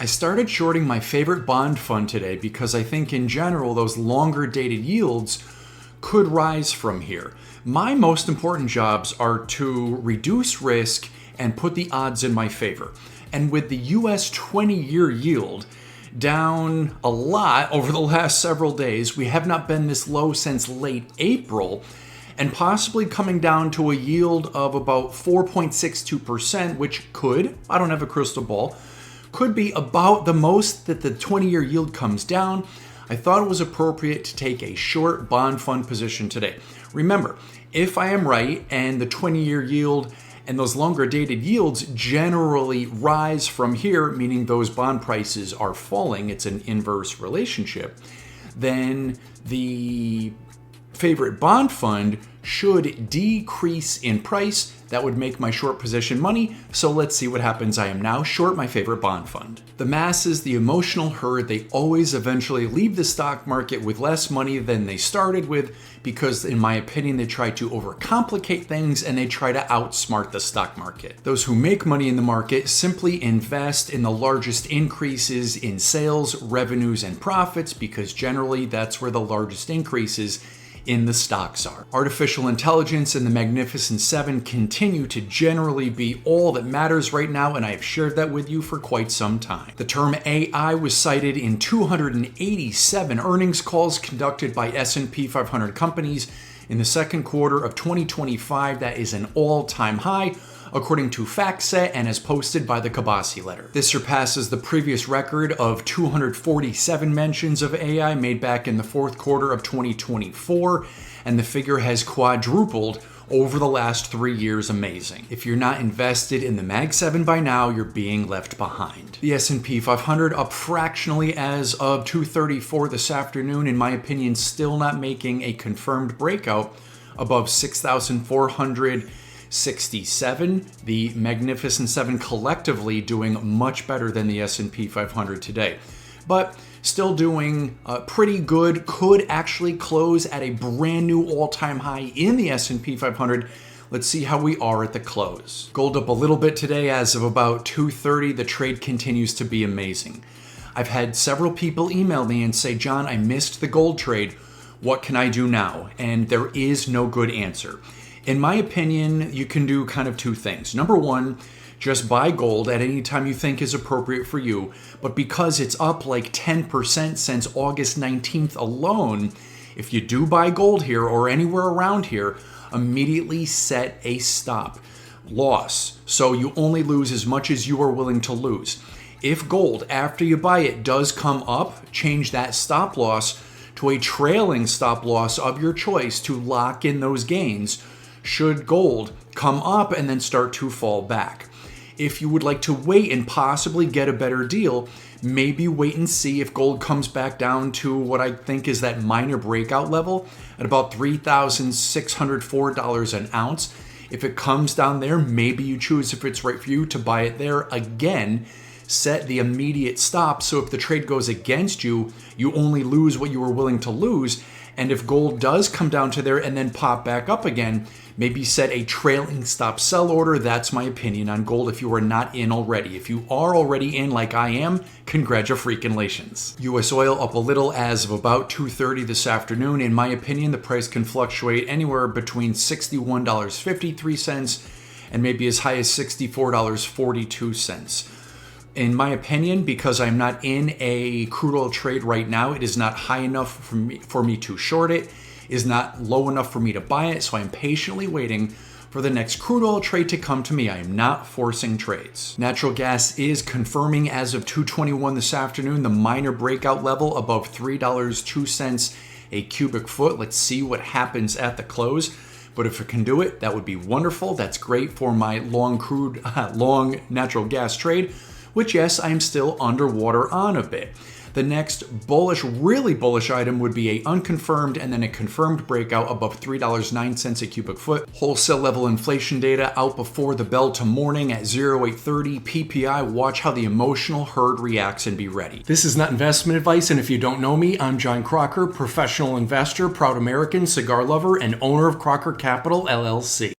I started shorting my favorite bond fund today because I think in general those longer dated yields could rise from here. My most important jobs are to reduce risk and put the odds in my favor. And with the US 20-year yield down a lot over the last several days, we have not been this low since late April, and possibly coming down to a yield of about 4.62%, which could, I don't have a crystal ball, could be about the most that the 20-year yield comes down. I thought it was appropriate to take a short bond fund position today. Remember, if I am right and the 20-year yield and those longer dated yields generally rise from here, meaning those bond prices are falling, it's an inverse relationship, then the favorite bond fund should decrease in price. That would make my short position money. So let's see what happens. I am now short my favorite bond fund. The masses, the emotional herd, they always eventually leave the stock market with less money than they started with because, in my opinion, they try to overcomplicate things and they try to outsmart the stock market. Those who make money in the market simply invest in the largest increases in sales, revenues, and profits because generally that's where the largest increases in the stocks are. Artificial intelligence and the Magnificent Seven continue to generally be all that matters right now, and I have shared that with you for quite some time. The term AI was cited in 287 earnings calls conducted by S&P 500 companies in the second quarter of 2025. That is an all-time high, according to FactSet and as posted by the Kabasi letter. This surpasses the previous record of 247 mentions of AI made back in the fourth quarter of 2024, and the figure has quadrupled over the last 3 years. Amazing. If you're not invested in the Mag 7 by now, you're being left behind. The S&P 500 up fractionally as of 2:34 this afternoon, in my opinion, still not making a confirmed breakout above 6,467. The Magnificent Seven collectively doing much better than the S&P 500 today, but still doing pretty good. Could actually close at a brand new all-time high in the S&P 500. Let's see how we are at the close. Gold up a little bit today as of about 2:30. The trade continues to be amazing. I've had several people email me and say, John, I missed the gold trade. What can I do now? And there is no good answer. In my opinion, you can do kind of two things. Number one, just buy gold at any time you think is appropriate for you. But because it's up like 10% since August 19th alone, if you do buy gold here or anywhere around here, immediately set a stop loss. So you only lose as much as you are willing to lose. If gold, after you buy it, does come up, change that stop loss to a trailing stop loss of your choice to lock in those gains should gold come up and then start to fall back. If you would like to wait and possibly get a better deal, maybe wait and see if gold comes back down to what I think is that minor breakout level at about $3,604 an ounce. If it comes down there, maybe you choose, if it's right for you, to buy it there. Again, set the immediate stop, so if the trade goes against you, you only lose what you were willing to lose. And if gold does come down to there and then pop back up again, maybe set a trailing stop sell order. That's my opinion on gold if you are not in already. If you are already in like I am, congratulations. US oil up a little as of about 2:30 this afternoon. In my opinion, the price can fluctuate anywhere between $61.53 and maybe as high as $64.42. In my opinion, because I'm not in a crude oil trade right now, it is not high enough for me to short it, is not low enough for me to buy it, so I'm patiently waiting for the next crude oil trade to come to me. I am not forcing trades. Natural gas is confirming as of 2:21 this afternoon the minor breakout level above $3.02 a cubic foot. Let's see what happens at the close. But if it can do it, that would be wonderful. That's great for my long natural gas trade, which, yes, I'm still underwater on a bit. The next really bullish item would be a unconfirmed and then a confirmed breakout above $3.09 a cubic foot. Wholesale level inflation data out before the bell to morning at 0830 PPI. Watch how the emotional herd reacts and be ready. This is not investment advice, and if you don't know me, I'm John Crocker, professional investor, proud American, cigar lover, and owner of Crocker Capital, LLC.